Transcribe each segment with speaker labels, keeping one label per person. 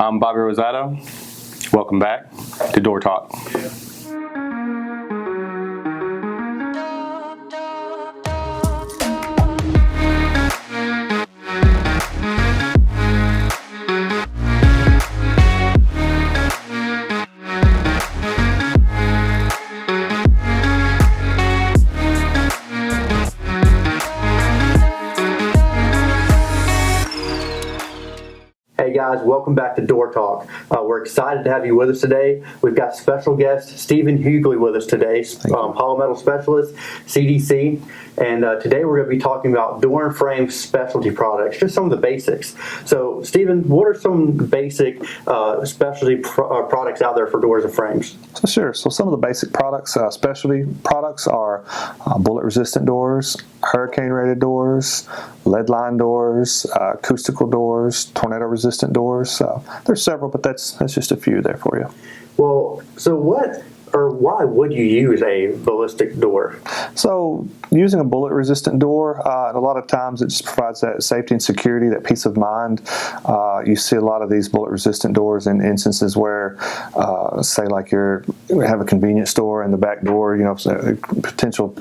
Speaker 1: I'm Bobby Rosato. Welcome back to Door Talk.
Speaker 2: Hey guys, welcome back to Door Talk. We're excited to have you with us today. We've got special guest Stephen Hugueley with us today, hollow metal specialist, CDC. And today we're going to be talking about door and frame specialty products, just some of the basics. So Stephen, what are some basic specialty products out there for doors and frames?
Speaker 3: Sure. So some of the basic products, specialty products are bullet-resistant doors, hurricane-rated doors, lead line doors, acoustical doors, tornado-resistant doors. There's several, but that's just a few there for you.
Speaker 2: Well, so why would you use a ballistic door?
Speaker 3: So using a bullet-resistant door, a lot of times it just provides that safety and security, that peace of mind. You see a lot of these bullet-resistant doors in instances where, say, like you have a convenience store and the back door, potential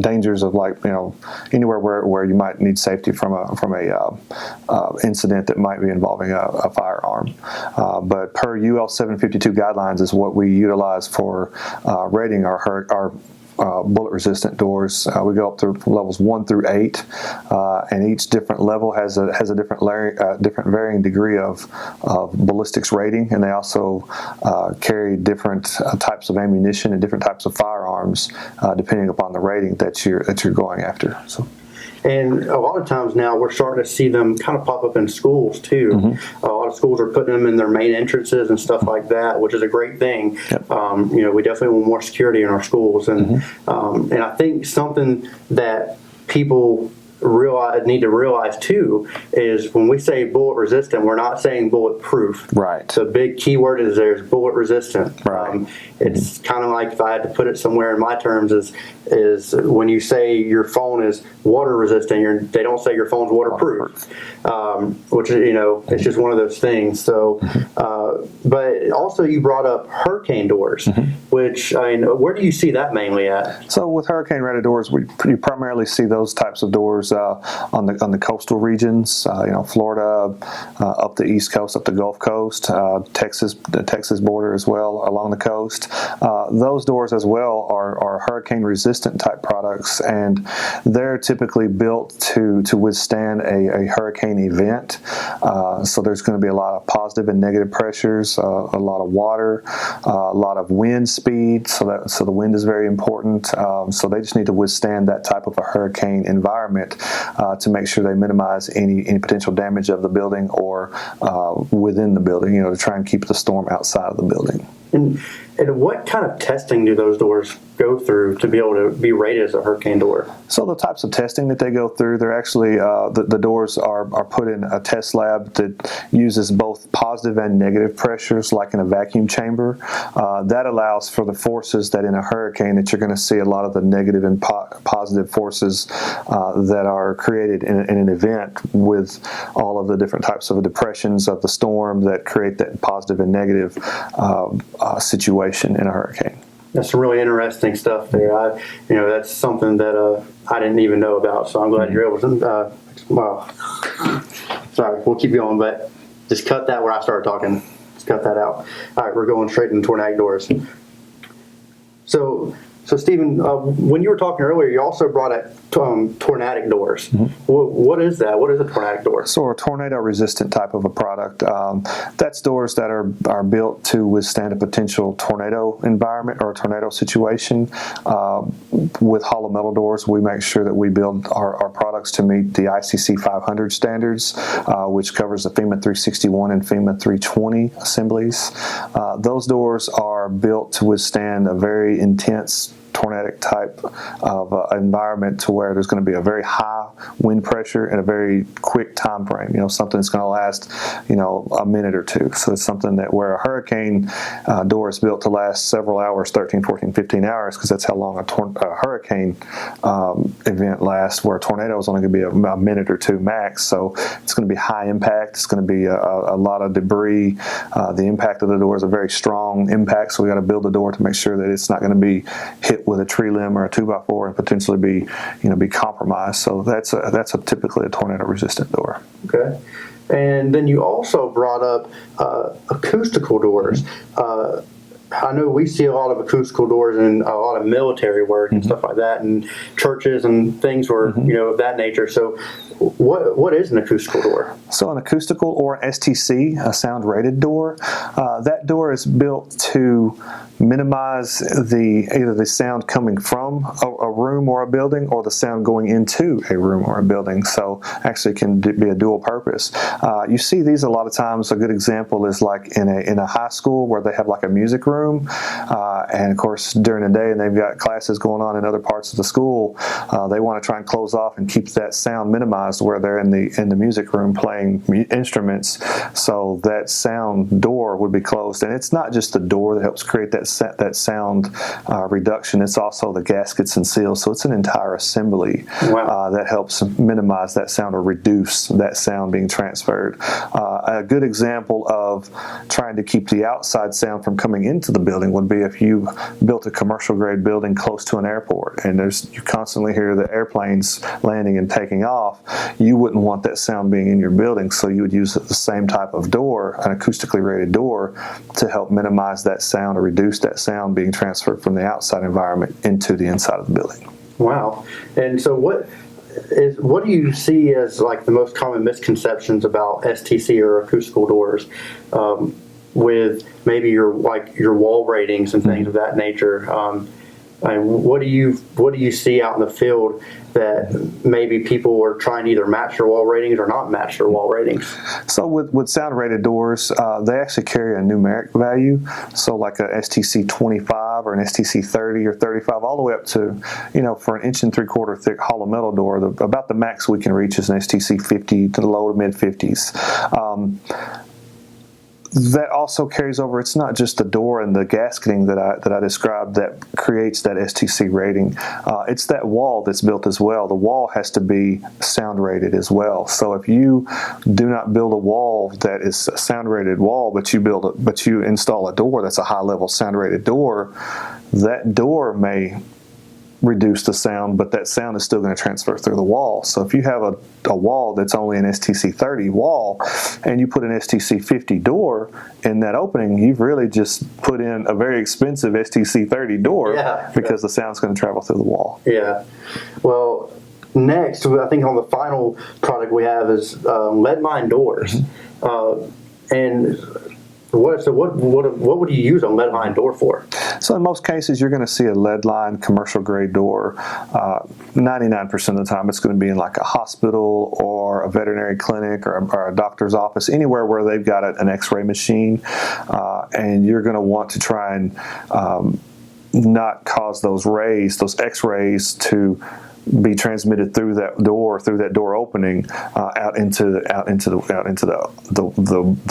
Speaker 3: dangers of anywhere where you might need safety from a incident that might be involving a firearm. But per UL 752 guidelines is what we utilize for rating our bullet-resistant doors. We go up through levels 1 through 8, and each different level has a different varying degree of ballistics rating, and they also carry different types of ammunition and different types of firearms depending upon the rating that you're going after. So.
Speaker 2: And a lot of times now we're starting to see them kind of pop up in schools too. Mm-hmm. A lot of schools are putting them in their main entrances and stuff like that, which is a great thing. Yep. We definitely want more security in our schools, and and I think something that people need to realize too is when we say bullet resistant, we're not saying bulletproof.
Speaker 3: Right.
Speaker 2: The big key word is there's bullet resistant.
Speaker 3: Right.
Speaker 2: It's kind of like, if I had to put it somewhere in my terms, is when you say your phone is water resistant, they don't say your phone's waterproof. Which it's just one of those things. So, but also you brought up hurricane doors, which where do you see that mainly at?
Speaker 3: So with hurricane-rated doors, you primarily see those types of doors on the coastal regions, Florida, up the East Coast, up the Gulf Coast, Texas, the Texas border as well, along the coast. Those doors as well are hurricane-resistant type products, and they're typically built to withstand a hurricane event. So there's going to be a lot of positive and negative pressures, a lot of water, a lot of wind speed. So the wind is very important. So they just need to withstand that type of a hurricane environment to make sure they minimize any potential damage of the building or within the building. To try and keep the storm outside of the building.
Speaker 2: And what kind of testing do those doors go through to be able to be rated as a hurricane door?
Speaker 3: So the types of testing that they go through, they're actually, the doors are put in a test lab that uses both positive and negative pressures, like in a vacuum chamber. That allows for the forces that in a hurricane that you're going to see a lot of the negative and positive forces that are created in an event with all of the different types of depressions of the storm that create that positive and negative situation in a hurricane.
Speaker 2: That's some really interesting stuff there. That's something that I didn't even know about, so I'm glad you're able to. Sorry, we'll keep going, but just cut that where I started talking. Just cut that out. All right, we're going straight into tornadic doors. So Stephen, when you were talking earlier, you also brought up tornadic doors. What is that? What is a tornadic door?
Speaker 3: So a tornado-resistant type of a product. That's doors that are built to withstand a potential tornado environment or a tornado situation. With hollow metal doors, we make sure that we build our products to meet the ICC 500 standards, which covers the FEMA 361 and FEMA 320 assemblies. Those doors are built to withstand a very intense tornadic type of environment, to where there's going to be a very high wind pressure in a very quick time frame. Something that's going to last, a minute or two. So it's something that where a hurricane door is built to last several hours, 13, 14, 15 hours, because that's how long a hurricane event lasts, where a tornado is only going to be a minute or two max. So it's going to be high impact. It's going to be a lot of debris. The impact of the door is a very strong impact, so we got to build the door to make sure that it's not going to be hit with a tree limb or a 2x4 and potentially be compromised. So that's typically a tornado resistant door.
Speaker 2: Okay. And then you also brought up acoustical doors. I know we see a lot of acoustical doors in a lot of military work and stuff like that, and churches and things were, of that nature. So what is an acoustical door?
Speaker 3: So an acoustical or STC, a sound rated door, that door is built to minimize either the sound coming from a room or a building, or the sound going into a room or a building. So actually it can be a dual purpose. You see these a lot of times. A good example is like in a high school where they have like a music room, and of course during the day and they've got classes going on in other parts of the school, they want to try and close off and keep that sound minimized where they're in the music room playing instruments. So that sound door would be closed, and it's not just the door that helps create that sound reduction. It's also the gaskets and seals. So it's an entire assembly that helps minimize that sound or reduce that sound being transferred. A good example of trying to keep the outside sound from coming into the building would be if you built a commercial grade building close to an airport, and you constantly hear the airplanes landing and taking off. You wouldn't want that sound being in your building, so you would use the same type of door, an acoustically rated door, to help minimize that sound or reduce that sound being transferred from the outside environment into the inside of the building.
Speaker 2: Wow. And so what do you see as like the most common misconceptions about STC or acoustical doors, with maybe your wall ratings and things of that nature? And what do you see out in the field that maybe people are trying to either match their wall ratings or not match their wall ratings? So
Speaker 3: with sound rated doors, they actually carry a numeric value. So like a STC 25 or an STC 30 or 35, all the way up to, for an 1 3/4 thick hollow metal door, about the max we can reach is an STC 50 to the low to mid 50s. That also carries over. It's not just the door and the gasketing that I described that creates that STC rating. It's that wall that's built as well. The wall has to be sound rated as well. So if you do not build a wall that is a sound rated wall, but you install a door that's a high level sound rated door, that door may reduce the sound, but that sound is still going to transfer through the wall. So if you have a wall that's only an STC 30 wall and you put an STC 50 door in that opening, you've really just put in a very expensive STC 30 door because the sound's going to travel through the wall. Yeah.
Speaker 2: Well, next, I think on the final product we have is lead line doors. And what would you use a lead line door for?
Speaker 3: So in most cases, you're going to see a lead line commercial grade door. 99% of the time, it's going to be in like a hospital or a veterinary clinic or a doctor's office, anywhere where they've got an X-ray machine, and you're going to want to try and not cause those X-rays to be transmitted through that door opening out into the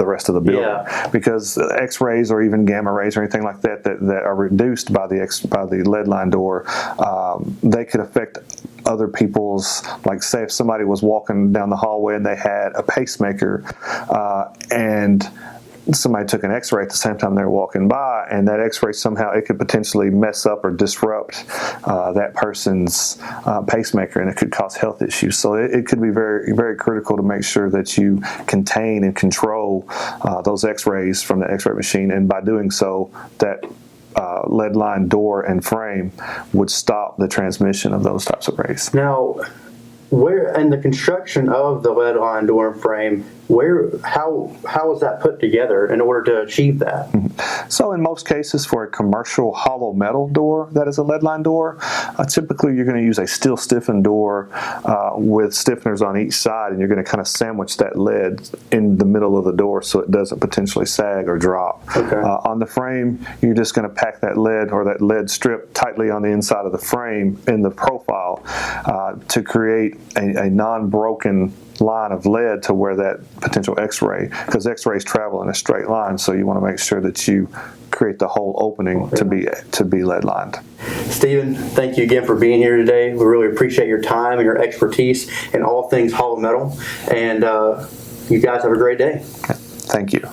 Speaker 3: rest of the building, because X-rays or even gamma rays or anything like that are reduced by the lead line door, they could affect other people's, like say if somebody was walking down the hallway and they had a pacemaker, and somebody took an X-ray at the same time they were walking by, and that X-ray somehow, it could potentially mess up or disrupt that person's pacemaker, and it could cause health issues. So it could be very, very critical to make sure that you contain and control those X-rays from the X-ray machine, and by doing so, that lead line door and frame would stop the transmission of those types of rays.
Speaker 2: Now, where in the construction of the lead line door and frame how is that put together in order to achieve that?
Speaker 3: So in most cases, for a commercial hollow metal door that is a lead line door, typically you're going to use a steel stiffened door with stiffeners on each side, and you're going to kind of sandwich that lead in the middle of the door so it doesn't potentially sag or drop.
Speaker 2: Okay.
Speaker 3: On the frame, you're just going to pack that lead or that lead strip tightly on the inside of the frame in the profile to create a non-broken line of lead to where that potential X-ray, because X-rays travel in a straight line, so you want to make sure that you create the whole opening to be lead lined.
Speaker 2: Stephen, thank you again for being here today. We really appreciate your time and your expertise in all things hollow metal, and you guys have a great day.
Speaker 3: Thank you.